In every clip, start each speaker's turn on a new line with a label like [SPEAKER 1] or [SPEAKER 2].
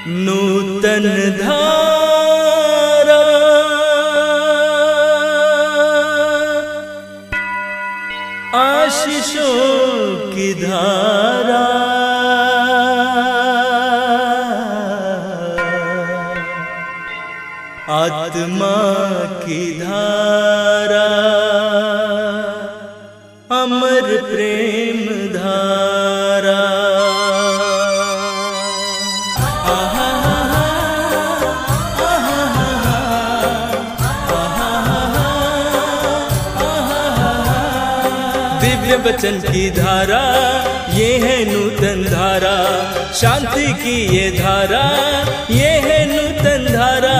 [SPEAKER 1] नूतन धारा आशीषों की धारा आत्मा की धारा अमर प्रेम धारा दिव्य वचन की धारा ये है नूतन धारा, शांति की ये धारा ये है नूतन धारा।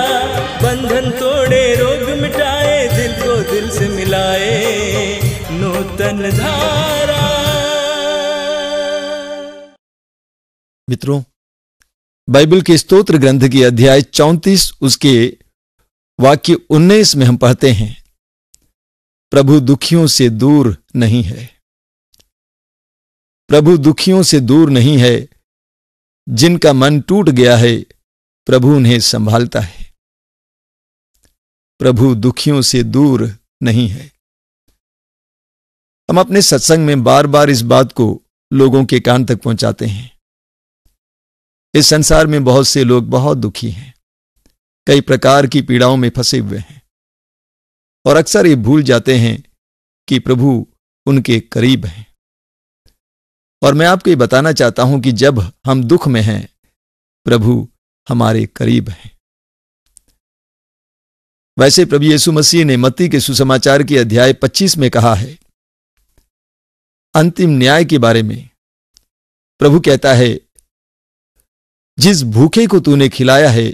[SPEAKER 1] बंधन तोड़े रोग मिटाए दिल को दिल से मिलाए नूतन धारा।
[SPEAKER 2] मित्रों, बाइबल के स्तोत्र ग्रंथ की अध्याय 34 उसके वाक्य 19 में हम पढ़ते हैं, प्रभु दुखियों से दूर नहीं है। प्रभु दुखियों से दूर नहीं है, जिनका मन टूट गया है प्रभु उन्हें संभालता है। प्रभु दुखियों से दूर नहीं है। हम अपने सत्संग में बार बार इस बात को लोगों के कान तक पहुंचाते हैं। इस संसार में बहुत से लोग बहुत दुखी हैं, कई प्रकार की पीड़ाओं में फंसे हुए हैं और अक्सर ये भूल जाते हैं कि प्रभु उनके करीब हैं। और मैं आपको ये बताना चाहता हूं कि जब हम दुख में हैं प्रभु हमारे करीब हैं। वैसे प्रभु यीशु मसीह ने मत्ती के सुसमाचार के अध्याय 25 में कहा है, अंतिम न्याय के बारे में प्रभु कहता है, जिस भूखे को तूने खिलाया है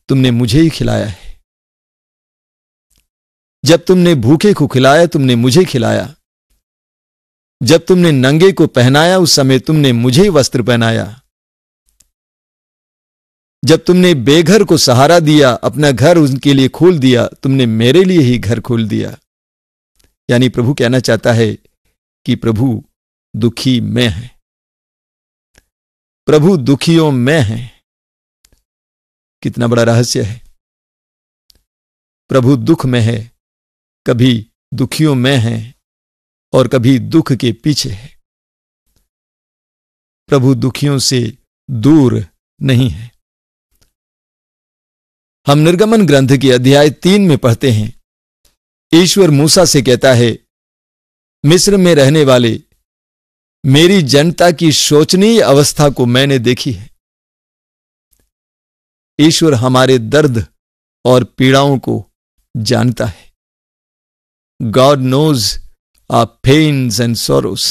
[SPEAKER 2] तुमने मुझे ही खिलाया है। जब तुमने भूखे को खिलाया तुमने मुझे खिलाया। जब तुमने नंगे को पहनाया उस समय तुमने मुझे ही वस्त्र पहनाया। जब तुमने बेघर को सहारा दिया, अपना घर उनके लिए खोल दिया, तुमने मेरे लिए ही घर खोल दिया। यानी प्रभु कहना चाहता है कि प्रभु दुखी में है, प्रभु दुखियों में है। कितना बड़ा रहस्य है। प्रभु दुख में है, कभी दुखियों में है और कभी दुख के पीछे है। प्रभु दुखियों से दूर नहीं है। हम निर्गमन ग्रंथ के अध्याय 3 में पढ़ते हैं, ईश्वर मूसा से कहता है, मिस्र में रहने वाले मेरी जनता की शोचनीय अवस्था को मैंने देखी है। ईश्वर हमारे दर्द और पीड़ाओं को जानता है। God knows our pains and sorrows.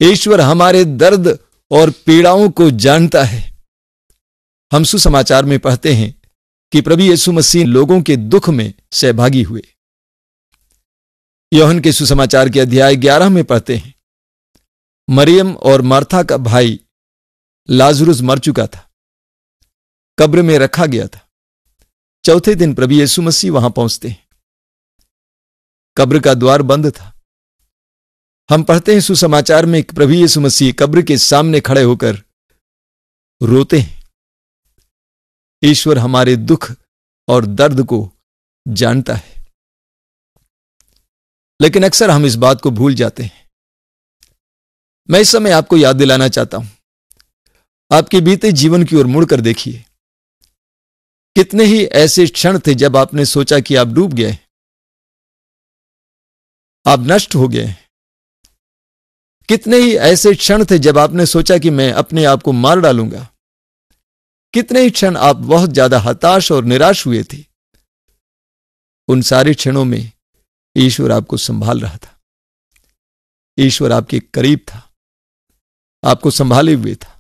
[SPEAKER 2] ईश्वर हमारे दर्द और पीड़ाओं को जानता है। हम सुसमाचार में पढ़ते हैं कि प्रभु यीशु मसीह लोगों के दुख में सहभागी हुए। यूहन्ना के सुसमाचार के अध्याय 11 में पढ़ते हैं, मरियम और मार्था का भाई लाजरुस मर चुका था, कब्र में रखा गया था। चौथे दिन प्रभु यीशु मसीह वहां पहुंचते हैं। कब्र का द्वार बंद था। हम पढ़ते हैं सुसमाचार में प्रभु यीशु मसीह कब्र के सामने खड़े होकर रोते हैं। ईश्वर हमारे दुख और दर्द को जानता है, लेकिन अक्सर हम इस बात को भूल जाते हैं। मैं इस समय आपको याद दिलाना चाहता हूं, आपके बीते जीवन की ओर मुड़कर देखिए। कितने ही ऐसे क्षण थे जब आपने सोचा कि आप डूब गए, आप नष्ट हो गए। कितने ही ऐसे क्षण थे जब आपने सोचा कि मैं अपने आप को मार डालूंगा। कितने ही क्षण आप बहुत ज्यादा हताश और निराश हुए थे। उन सारे क्षणों में ईश्वर आपको संभाल रहा था। ईश्वर आपके करीब था, आपको संभाले हुए था।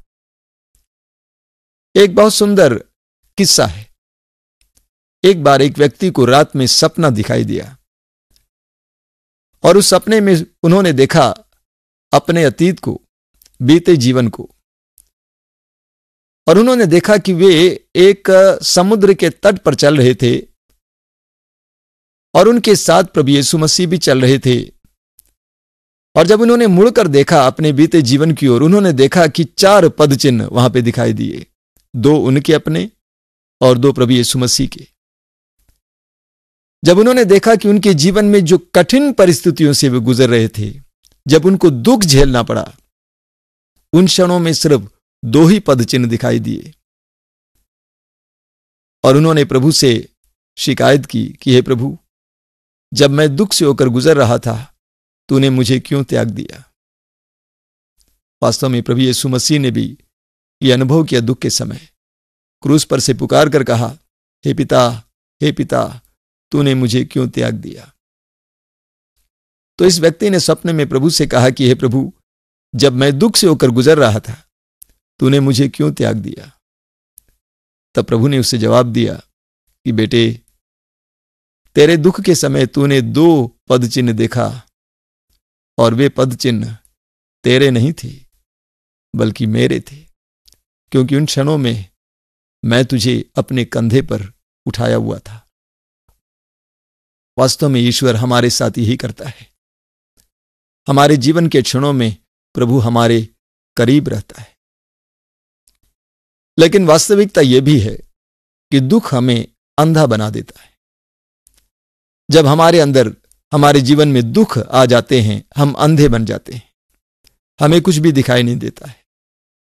[SPEAKER 2] एक बहुत सुंदर किस्सा है। एक बार एक व्यक्ति को रात में सपना दिखाई दिया और उस सपने में उन्होंने देखा अपने अतीत को, बीते जीवन को, और उन्होंने देखा कि वे एक समुद्र के तट पर चल रहे थे और उनके साथ प्रभु यीशु मसीह भी चल रहे थे। और जब उन्होंने मुड़कर देखा अपने बीते जीवन की ओर, उन्होंने देखा कि 4 पद चिन्ह वहां पे दिखाई दिए, 2 उनके अपने और 2 प्रभु यीशु मसीह के। जब उन्होंने देखा कि उनके जीवन में जो कठिन परिस्थितियों से वे गुजर रहे थे, जब उनको दुख झेलना पड़ा, उन क्षणों में सिर्फ 2 ही पद चिन्ह दिखाई दिए। और उन्होंने प्रभु से शिकायत की कि हे प्रभु, जब मैं दुख से होकर गुजर रहा था, तूने मुझे क्यों त्याग दिया? वास्तव में प्रभु यीशु मसीह ने भी यह अनुभव किया दुख के समय। क्रूस पर से पुकार कर कहा, हे पिता, तूने मुझे क्यों त्याग दिया? तो इस व्यक्ति ने सपने में प्रभु से कहा कि हे प्रभु, जब मैं दुख से होकर गुजर रहा था, तूने मुझे क्यों त्याग दिया? तब प्रभु ने उससे जवाब दिया कि बेटे, तेरे दुख के समय तूने 2 पद चिन्ह देखा, और वे पद चिन्ह तेरे नहीं थे बल्कि मेरे थे, क्योंकि उन क्षणों में मैं तुझे अपने कंधे पर उठाया हुआ था। वास्तव में ईश्वर हमारे साथ यही करता है। हमारे जीवन के क्षणों में प्रभु हमारे करीब रहता है। लेकिन वास्तविकता यह भी है कि दुख हमें अंधा बना देता है। जब हमारे अंदर, हमारे जीवन में दुख आ जाते हैं, हम अंधे बन जाते हैं। हमें कुछ भी दिखाई नहीं देता है,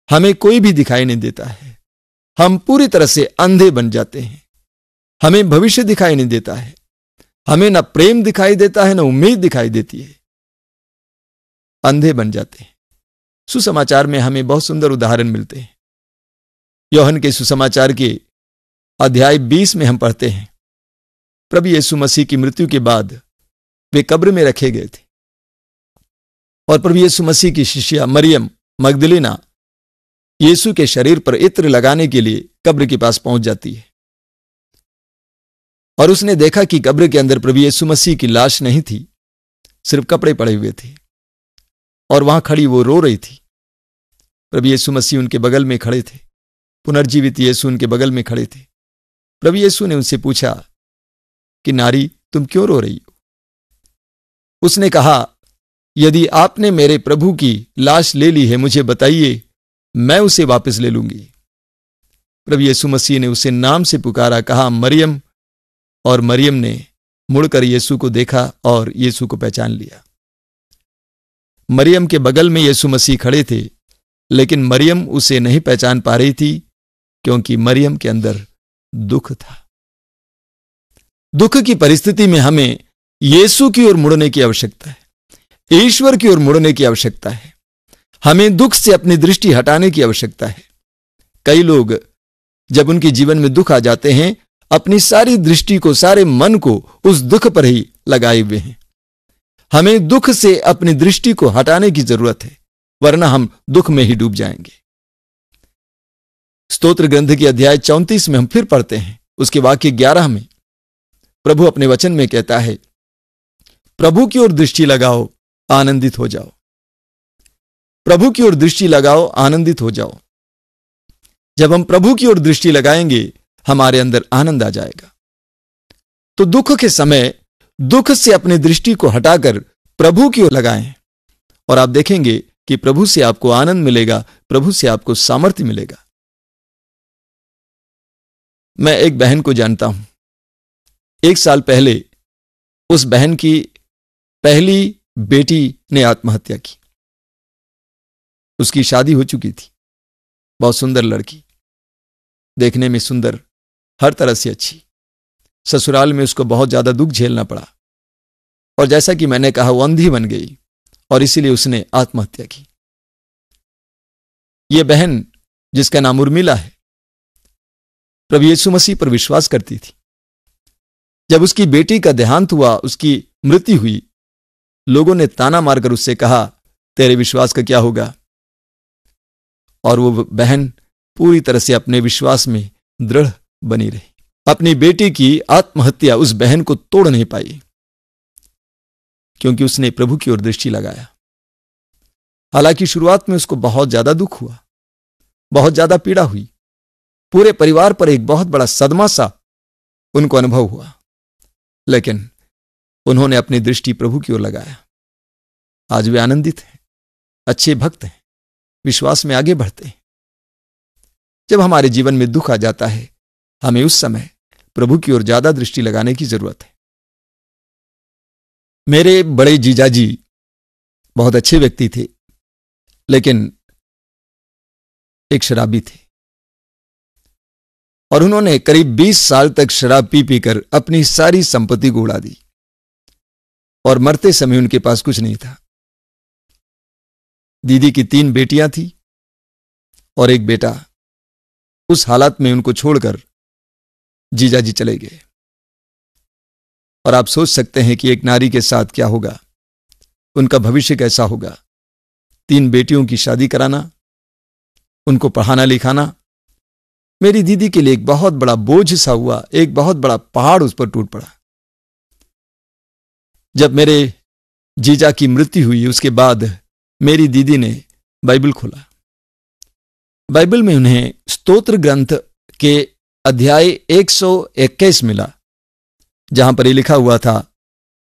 [SPEAKER 2] हमें कोई भी दिखाई नहीं देता है। हम पूरी तरह से अंधे बन जाते हैं। हमें भविष्य दिखाई नहीं देता है, हमें न प्रेम दिखाई देता है, न उम्मीद दिखाई देती है। अंधे बन जाते हैं। सुसमाचार में हमें बहुत सुंदर उदाहरण मिलते हैं। यूहन्ना के सुसमाचार के अध्याय 20 में हम पढ़ते हैं, प्रभु यीशु मसीह की मृत्यु के बाद वे कब्र में रखे गए थे, और प्रभु यीशु मसीह की शिष्या मरियम मगदलीना यीशु के शरीर पर इत्र लगाने के लिए कब्र के पास पहुंच जाती है। और उसने देखा कि कब्र के अंदर प्रभु यीशु मसीह की लाश नहीं थी, सिर्फ कपड़े पड़े हुए थे, और वहां खड़ी वो रो रही थी। प्रभु यीशु मसीह उनके बगल में खड़े थे, पुनर्जीवित यीशु उनके बगल में खड़े थे। प्रभु यीशु ने उनसे पूछा कि नारी, तुम क्यों रो रही हो? उसने कहा, यदि आपने मेरे प्रभु की लाश ले ली है, मुझे बताइए, मैं उसे वापस ले लूंगी। प्रभु यीशु मसीह ने उसे नाम से पुकारा, कहा मरियम, और मरियम ने मुड़कर यीशु को देखा और यीशु को पहचान लिया। मरियम के बगल में यीशु मसीह खड़े थे, लेकिन मरियम उसे नहीं पहचान पा रही थी, क्योंकि मरियम के अंदर दुख था। दुख की परिस्थिति में हमें यीशु की ओर मुड़ने की आवश्यकता है, ईश्वर की ओर मुड़ने की आवश्यकता है। हमें दुख से अपनी दृष्टि हटाने की आवश्यकता है। कई लोग जब उनके जीवन में दुख आ जाते हैं, अपनी सारी दृष्टि को, सारे मन को उस दुख पर ही लगाए हुए हैं। हमें दुख से अपनी दृष्टि को हटाने की जरूरत है, वरना हम दुख में ही डूब जाएंगे। स्तोत्र ग्रंथ के अध्याय 34 में हम फिर पढ़ते हैं, उसके वाक्य 11 में प्रभु अपने वचन में कहता है, प्रभु की ओर दृष्टि लगाओ, आनंदित हो जाओ। प्रभु की ओर दृष्टि लगाओ, आनंदित हो जाओ। जब हम प्रभु की ओर दृष्टि लगाएंगे, हमारे अंदर आनंद आ जाएगा। तो दुख के समय दुख से अपनी दृष्टि को हटाकर प्रभु की ओर लगाएं, और आप देखेंगे कि प्रभु से आपको आनंद मिलेगा, प्रभु से आपको सामर्थ्य मिलेगा। मैं एक बहन को जानता हूं। 1 साल पहले उस बहन की पहली बेटी ने आत्महत्या की। उसकी शादी हो चुकी थी, बहुत सुंदर लड़की, देखने में सुंदर, हर तरह से अच्छी। ससुराल में उसको बहुत ज्यादा दुख झेलना पड़ा, और जैसा कि मैंने कहा, वो अंधी बन गई, और इसीलिए उसने आत्महत्या की। यह बहन, जिसका नाम उर्मिला है, प्रभु यीशु मसीह पर विश्वास करती थी। जब उसकी बेटी का देहांत हुआ, उसकी मृत्यु हुई, लोगों ने ताना मारकर उससे कहा, तेरे विश्वास का क्या होगा? और वो बहन पूरी तरह से अपने विश्वास में दृढ़ बनी रही। अपनी बेटी की आत्महत्या उस बहन को तोड़ नहीं पाई, क्योंकि उसने प्रभु की ओर दृष्टि लगाया। हालांकि शुरुआत में उसको बहुत ज्यादा दुख हुआ, बहुत ज्यादा पीड़ा हुई, पूरे परिवार पर एक बहुत बड़ा सदमा सा उनको अनुभव हुआ, लेकिन उन्होंने अपनी दृष्टि प्रभु की ओर लगाया। आज वे आनंदित हैं, अच्छे भक्त हैं, विश्वास में आगे बढ़ते हैं। जब हमारे जीवन में दुख आ जाता है, हमें उस समय प्रभु की ओर ज्यादा दृष्टि लगाने की जरूरत है। मेरे बड़े जीजाजी बहुत अच्छे व्यक्ति थे, लेकिन एक शराबी थे, और उन्होंने करीब 20 साल तक शराब पी पीकर अपनी सारी संपत्ति को उड़ा दी, और मरते समय उनके पास कुछ नहीं था। दीदी की 3 बेटियां थी और एक बेटा। उस हालत में उनको छोड़कर जीजाजी चले गए। और आप सोच सकते हैं कि एक नारी के साथ क्या होगा, उनका भविष्य कैसा होगा। 3 बेटियों की शादी कराना, उनको पढ़ाना लिखाना मेरी दीदी के लिए एक बहुत बड़ा बोझ सा हुआ, एक बहुत बड़ा पहाड़ उस पर टूट पड़ा। जब मेरे जीजा की मृत्यु हुई, उसके बाद मेरी दीदी ने बाइबल खोला। बाइबल में उन्हें स्तोत्र ग्रंथ के अध्याय 121 मिला, जहां पर यह लिखा हुआ था,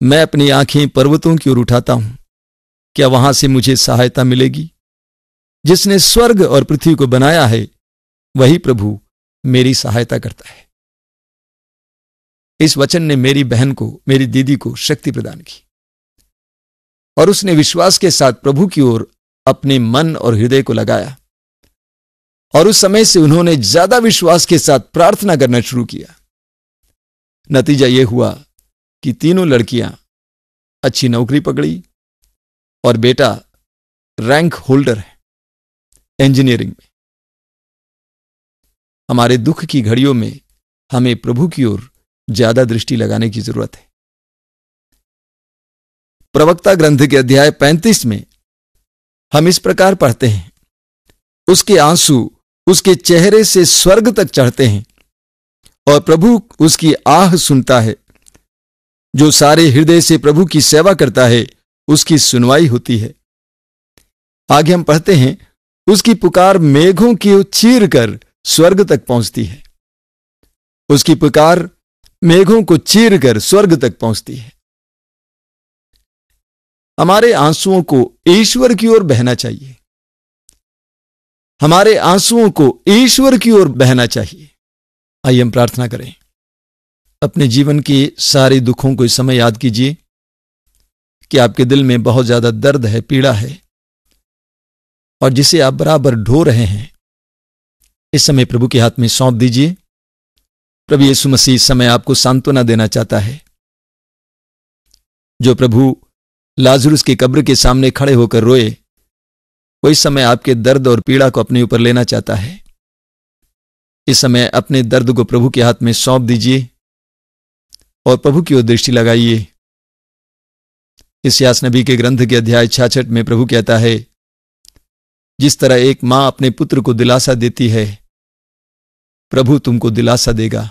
[SPEAKER 2] मैं अपनी आंखें पर्वतों की ओर उठाता हूं, क्या वहां से मुझे सहायता मिलेगी? जिसने स्वर्ग और पृथ्वी को बनाया है, वही प्रभु मेरी सहायता करता है। इस वचन ने मेरी बहन को, मेरी दीदी को शक्ति प्रदान की, और उसने विश्वास के साथ प्रभु की ओर अपने मन और हृदय को लगाया, और उस समय से उन्होंने ज्यादा विश्वास के साथ प्रार्थना करना शुरू किया। नतीजा यह हुआ कि तीनों लड़कियां अच्छी नौकरी पकड़ी, और बेटा रैंक होल्डर है इंजीनियरिंग में। हमारे दुख की घड़ियों में हमें प्रभु की ओर ज्यादा दृष्टि लगाने की जरूरत है। प्रवक्ता ग्रंथ के अध्याय 35 में हम इस प्रकार पढ़ते हैं, उसके आंसू उसके चेहरे से स्वर्ग तक चढ़ते हैं, और प्रभु उसकी आह सुनता है। जो सारे हृदय से प्रभु की सेवा करता है, उसकी सुनवाई होती है। आगे हम पढ़ते हैं, उसकी पुकार मेघों की चीर कर स्वर्ग तक पहुंचती है। उसकी पुकार मेघों को चीर कर स्वर्ग तक पहुंचती है। हमारे आंसुओं को ईश्वर की ओर बहना चाहिए। हमारे आंसुओं को ईश्वर की ओर बहना चाहिए। आइए हम प्रार्थना करें। अपने जीवन के सारे दुखों को इस समय याद कीजिए कि आपके दिल में बहुत ज्यादा दर्द है, पीड़ा है, और जिसे आप बराबर ढो रहे हैं, इस समय प्रभु के हाथ में सौंप दीजिए। प्रभु यीशु मसीह इस समय आपको सांत्वना देना चाहता है। जो प्रभु लाजरुस की कब्र के सामने खड़े होकर रोए, वो इस समय आपके दर्द और पीड़ा को अपने ऊपर लेना चाहता है। इस समय अपने दर्द को प्रभु के हाथ में सौंप दीजिए और प्रभु की ओर दृष्टि लगाइए। इस्यास नबी के ग्रंथ के अध्याय 66 में प्रभु कहता है, जिस तरह एक मां अपने पुत्र को दिलासा देती है, प्रभु तुमको दिलासा देगा।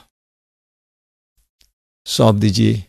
[SPEAKER 2] सौंप दीजिए।